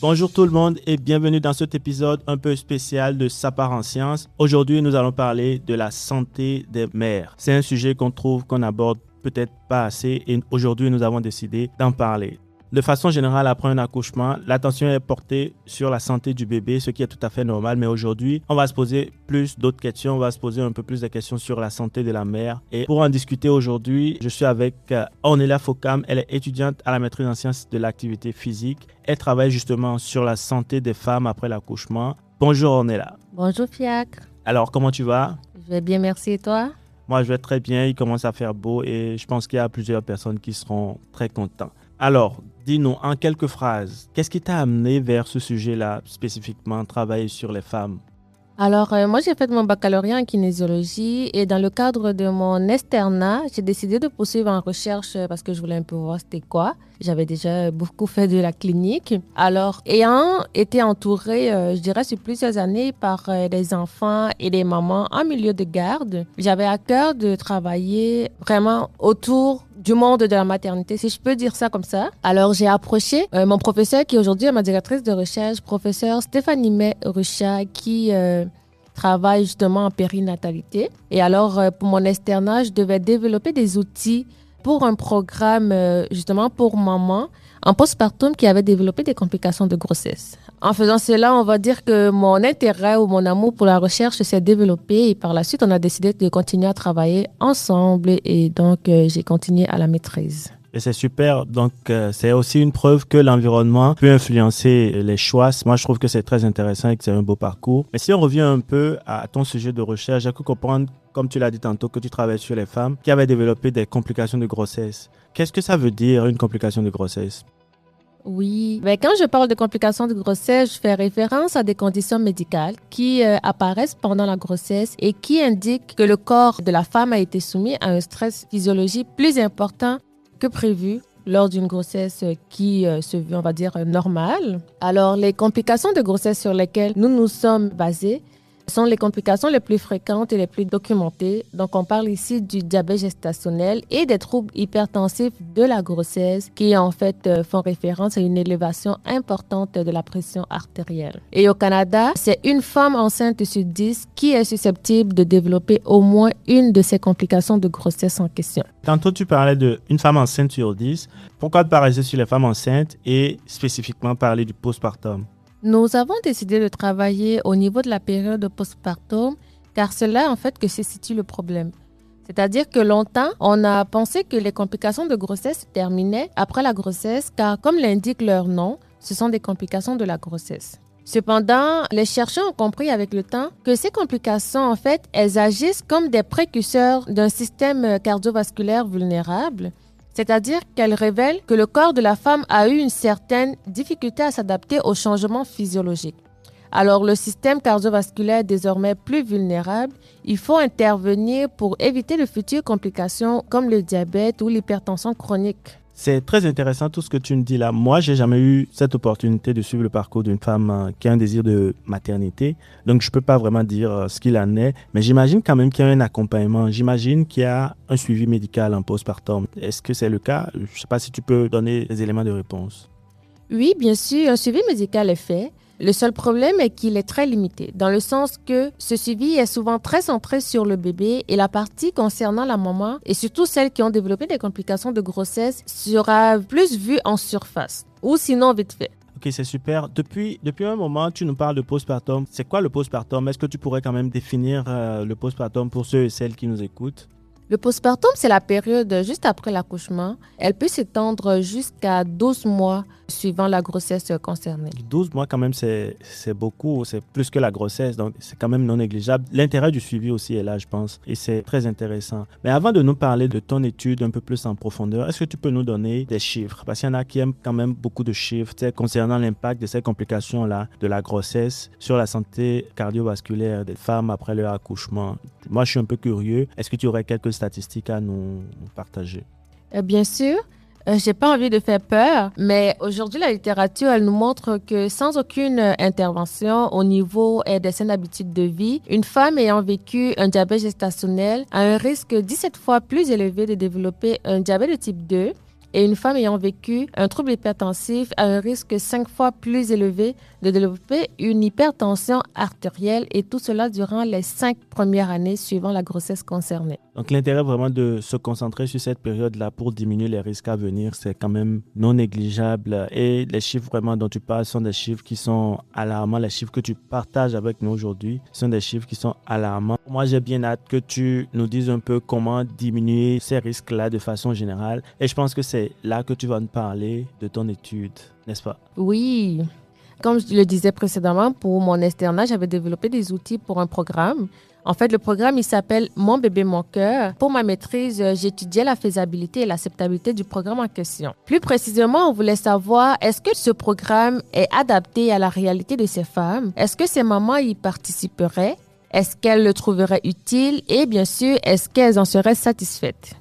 Bonjour tout le monde et bienvenue dans cet épisode un peu spécial de Ça part en sciences. Aujourd'hui, nous allons parler de la santé des mères. C'est un sujet qu'on aborde peut-être pas assez et aujourd'hui, nous avons décidé d'en parler. De façon générale, après un accouchement, l'attention est portée sur la santé du bébé, ce qui est tout à fait normal. Mais aujourd'hui, on va se poser plus d'autres questions. On va se poser un peu plus de questions sur la santé de la mère. Et pour en discuter aujourd'hui, je suis avec Ornella Fokam. Elle est étudiante à la maîtrise en sciences de l'activité physique. Elle travaille justement sur la santé des femmes après l'accouchement. Bonjour Ornella. Bonjour Fiacre. Alors, comment tu vas? Je vais bien, merci. Et toi? Moi, je vais très bien. Il commence à faire beau et je pense qu'il y a plusieurs personnes qui seront très contentes. Alors, dis-nous en quelques phrases, qu'est-ce qui t'a amené vers ce sujet-là, spécifiquement, travailler sur les femmes? Alors, moi, j'ai fait mon baccalauréat en kinésiologie et dans le cadre de mon externat, j'ai décidé de poursuivre en recherche parce que je voulais un peu voir c'était quoi. J'avais déjà beaucoup fait de la clinique. Alors, ayant été entourée, je dirais, sur plusieurs années par des enfants et des mamans en milieu de garde, j'avais à cœur de travailler vraiment autour du monde de la maternité, si je peux dire ça comme ça. Alors, j'ai approché mon professeur qui aujourd'hui est ma directrice de recherche, professeur Stéphanie May-Rucha, qui travaille justement en périnatalité. Et alors, pour mon externat, je devais développer des outils pour un programme justement pour maman en postpartum qui avait développé des complications de grossesse. En faisant cela, on va dire que mon intérêt ou mon amour pour la recherche s'est développé et par la suite, on a décidé de continuer à travailler ensemble et donc j'ai continué à la maîtrise. Et c'est super. Donc, c'est aussi une preuve que l'environnement peut influencer les choix. Moi, je trouve que c'est très intéressant et que c'est un beau parcours. Mais si on revient un peu à ton sujet de recherche, j'ai cru comprendre, comme tu l'as dit tantôt, que tu travailles sur les femmes qui avaient développé des complications de grossesse. Qu'est-ce que ça veut dire, une complication de grossesse? Oui, mais quand je parle de complications de grossesse, je fais référence à des conditions médicales qui apparaissent pendant la grossesse et qui indiquent que le corps de la femme a été soumis à un stress physiologique plus important que prévu lors d'une grossesse qui se veut, on va dire, normale. Alors, les complications de grossesse sur lesquelles nous nous sommes basés sont les complications les plus fréquentes et les plus documentées. Donc, on parle ici du diabète gestationnel et des troubles hypertensifs de la grossesse qui, en fait, font référence à une élévation importante de la pression artérielle. Et au Canada, c'est une femme enceinte sur 10 qui est susceptible de développer au moins une de ces complications de grossesse en question. Tantôt, tu parlais d'une femme enceinte sur 10. Pourquoi te parler sur les femmes enceintes et spécifiquement parler du postpartum? Nous avons décidé de travailler au niveau de la période postpartum car c'est là en fait que se situe le problème. C'est-à-dire que longtemps, on a pensé que les complications de grossesse se terminaient après la grossesse car comme l'indique leur nom, ce sont des complications de la grossesse. Cependant, les chercheurs ont compris avec le temps que ces complications, en fait, elles agissent comme des précurseurs d'un système cardiovasculaire vulnérable. C'est-à-dire qu'elle révèle que le corps de la femme a eu une certaine difficulté à s'adapter aux changements physiologiques. Alors, le système cardiovasculaire est désormais plus vulnérable. Il faut intervenir pour éviter de futures complications comme le diabète ou l'hypertension chronique. C'est très intéressant tout ce que tu me dis là. Moi, j'ai jamais eu cette opportunité de suivre le parcours d'une femme qui a un désir de maternité. Donc, je peux pas vraiment dire ce qu'il en est. Mais j'imagine quand même qu'il y a un accompagnement. J'imagine qu'il y a un suivi médical en postpartum. Est-ce que c'est le cas? Je sais pas si tu peux donner des éléments de réponse. Oui, bien sûr, un suivi médical est fait. Le seul problème est qu'il est très limité, dans le sens que ce suivi est souvent très centré sur le bébé et la partie concernant la maman, et surtout celles qui ont développé des complications de grossesse, sera plus vue en surface, ou sinon vite fait. Ok, c'est super. Depuis un moment, tu nous parles de postpartum. C'est quoi le postpartum? Est-ce que tu pourrais quand même définir le postpartum pour ceux et celles qui nous écoutent? Le postpartum, c'est la période juste après l'accouchement. Elle peut s'étendre jusqu'à 12 mois suivant la grossesse concernée. 12 mois, quand même, c'est beaucoup. C'est plus que la grossesse, donc c'est quand même non négligeable. L'intérêt du suivi aussi est là, je pense, et c'est très intéressant. Mais avant de nous parler de ton étude un peu plus en profondeur, est-ce que tu peux nous donner des chiffres? Parce qu'il y en a qui aiment quand même beaucoup de chiffres concernant l'impact de ces complications-là de la grossesse sur la santé cardiovasculaire des femmes après leur accouchement. Moi, je suis un peu curieux. Est-ce que tu aurais quelques statistiques à nous partager? Bien sûr. J'ai pas envie de faire peur, mais aujourd'hui, la littérature, elle nous montre que sans aucune intervention au niveau des saines habitudes de vie, une femme ayant vécu un diabète gestationnel a un risque 17 fois plus élevé de développer un diabète de type 2 et une femme ayant vécu un trouble hypertensif a un risque 5 fois plus élevé de développer une hypertension artérielle et tout cela durant les 5 premières années suivant la grossesse concernée. Donc l'intérêt vraiment de se concentrer sur cette période-là pour diminuer les risques à venir, c'est quand même non négligeable. Et les chiffres vraiment dont tu parles sont des chiffres qui sont alarmants. Les chiffres que tu partages avec nous aujourd'hui sont des chiffres qui sont alarmants. Moi, j'ai bien hâte que tu nous dises un peu comment diminuer ces risques-là de façon générale. Et je pense que c'est là que tu vas nous parler de ton étude, n'est-ce pas? Oui, comme je le disais précédemment, pour mon externat, j'avais développé des outils pour un programme. En fait, le programme, il s'appelle Mon bébé, mon cœur. Pour ma maîtrise, j'étudiais la faisabilité et l'acceptabilité du programme en question. Plus précisément, on voulait savoir, est-ce que ce programme est adapté à la réalité de ces femmes? Est-ce que ces mamans y participeraient? Est-ce qu'elles le trouveraient utile? Et bien sûr, est-ce qu'elles en seraient satisfaites?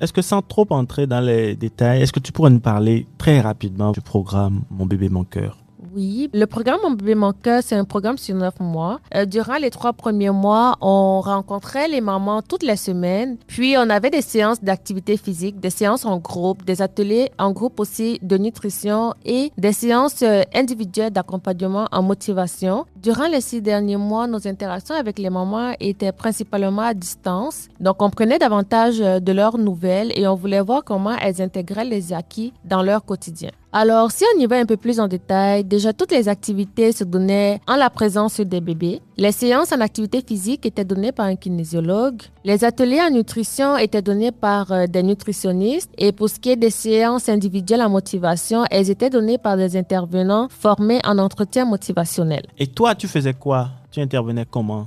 Est-ce que sans trop entrer dans les détails, est-ce que tu pourrais nous parler très rapidement du programme Mon bébé, mon cœur? Oui, le programme Mon bébé, mon cœur, c'est un programme sur 9 mois. Durant les 3 premiers mois, on rencontrait les mamans toutes les semaines. Puis, on avait des séances d'activité physique, des séances en groupe, des ateliers en groupe aussi de nutrition et des séances individuelles d'accompagnement en motivation. Durant les 6 derniers mois, nos interactions avec les mamans étaient principalement à distance. Donc, on prenait davantage de leurs nouvelles et on voulait voir comment elles intégraient les acquis dans leur quotidien. Alors, si on y va un peu plus en détail, déjà toutes les activités se donnaient en la présence des bébés. Les séances en activité physique étaient données par un kinésiologue. Les ateliers en nutrition étaient donnés par des nutritionnistes. Et pour ce qui est des séances individuelles en motivation, elles étaient données par des intervenants formés en entretien motivationnel. Et toi, tu faisais quoi? Tu intervenais comment?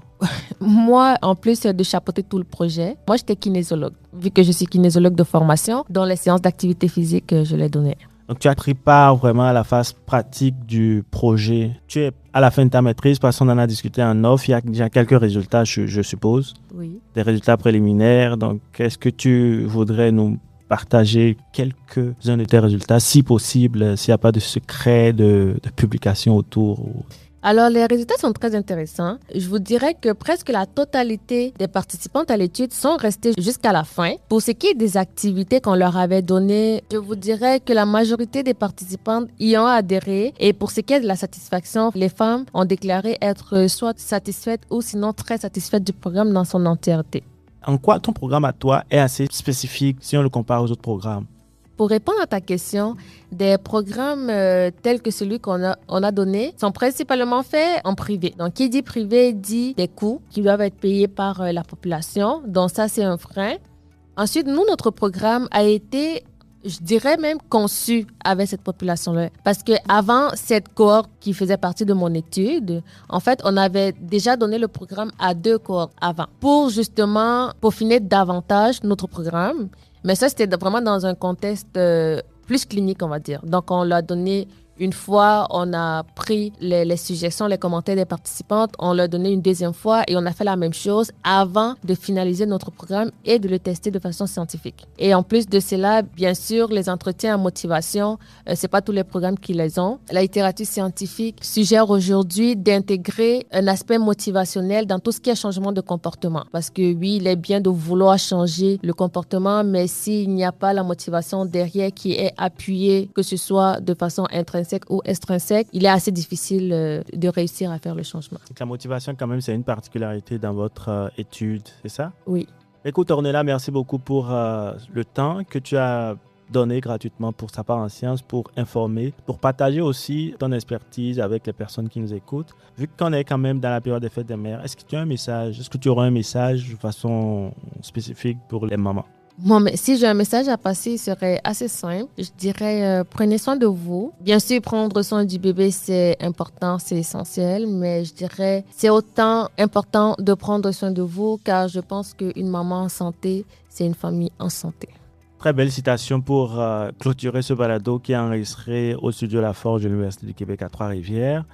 Moi, en plus de chapeauter tout le projet, moi, j'étais kinésiologue. Vu que je suis kinésiologue de formation, dans les séances d'activité physique, je les donnais. Donc, tu as pris part vraiment à la phase pratique du projet. Tu es à la fin de ta maîtrise parce qu'on en a discuté en off. Il y a déjà quelques résultats, je suppose. Oui. Des résultats préliminaires. Donc, est-ce que tu voudrais nous partager quelques-uns de tes résultats, si possible, s'il n'y a pas de secret de publication autour? Alors, les résultats sont très intéressants. Je vous dirais que presque la totalité des participantes à l'étude sont restées jusqu'à la fin. Pour ce qui est des activités qu'on leur avait données, je vous dirais que la majorité des participantes y ont adhéré. Et pour ce qui est de la satisfaction, les femmes ont déclaré être soit satisfaites ou sinon très satisfaites du programme dans son entièreté. En quoi ton programme à toi est assez spécifique si on le compare aux autres programmes? Pour répondre à ta question, des programmes tels que celui qu'on a donné sont principalement faits en privé. Donc, qui dit privé dit des coûts qui doivent être payés par la population. Donc, ça, c'est un frein. Ensuite, nous, notre programme a été, je dirais même, conçu avec cette population-là. Parce qu'avant cette cohorte qui faisait partie de mon étude, en fait, on avait déjà donné le programme à 2 cohortes avant pour justement peaufiner davantage notre programme. Mais ça, c'était vraiment dans un contexte plus clinique, on va dire. Donc, on l'a donné une fois, on a pris les suggestions, les commentaires des participantes, on l'a donné une deuxième fois et on a fait la même chose avant de finaliser notre programme et de le tester de façon scientifique. Et en plus de cela, bien sûr, les entretiens en motivation, c'est pas tous les programmes qui les ont. La littérature scientifique suggère aujourd'hui d'intégrer un aspect motivationnel dans tout ce qui est changement de comportement. Parce que oui, il est bien de vouloir changer le comportement, mais s'il n'y a pas la motivation derrière qui est appuyée, que ce soit de façon intrinsèque ou extrinsèque, il est assez difficile de réussir à faire le changement. Donc, la motivation, quand même, c'est une particularité dans votre étude, c'est ça? Oui. Écoute, Ornella, merci beaucoup pour le temps que tu as donné gratuitement pour Ça part en sciences, pour informer, pour partager aussi ton expertise avec les personnes qui nous écoutent. Vu qu'on est quand même dans la période des fêtes des mères, est-ce que tu as un message? Est-ce que tu auras un message de façon spécifique pour les mamans? Bon, mais si j'ai un message à passer, il serait assez simple. Je dirais, prenez soin de vous. Bien sûr, prendre soin du bébé, c'est important, c'est essentiel. Mais je dirais, c'est autant important de prendre soin de vous, car je pense qu'une maman en santé, c'est une famille en santé. Très belle citation pour clôturer ce balado qui est enregistré au studio La Forge de l'Université du Québec à Trois-Rivières.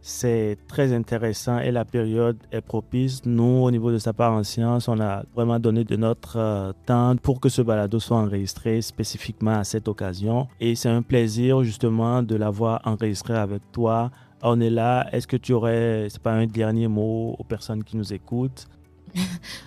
C'est très intéressant et la période est propice. Nous, au niveau de Ça part en sciences, on a vraiment donné de notre temps pour que ce balado soit enregistré spécifiquement à cette occasion. Et c'est un plaisir justement de l'avoir enregistré avec toi. On est là. Est-ce que tu aurais, c'est pas un dernier mot aux personnes qui nous écoutent?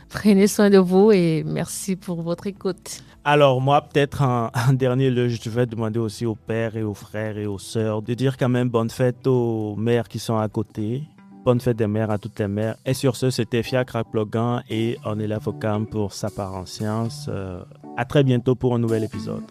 Prenez soin de vous et merci pour votre écoute. Alors moi, peut-être en dernier lieu, je vais demander aussi aux pères et aux frères et aux sœurs de dire quand même bonne fête aux mères qui sont à côté. Bonne fête des mères à toutes les mères. Et sur ce, c'était Fiacre Plogan et on est là pour Ça part en sciences. À très bientôt pour un nouvel épisode.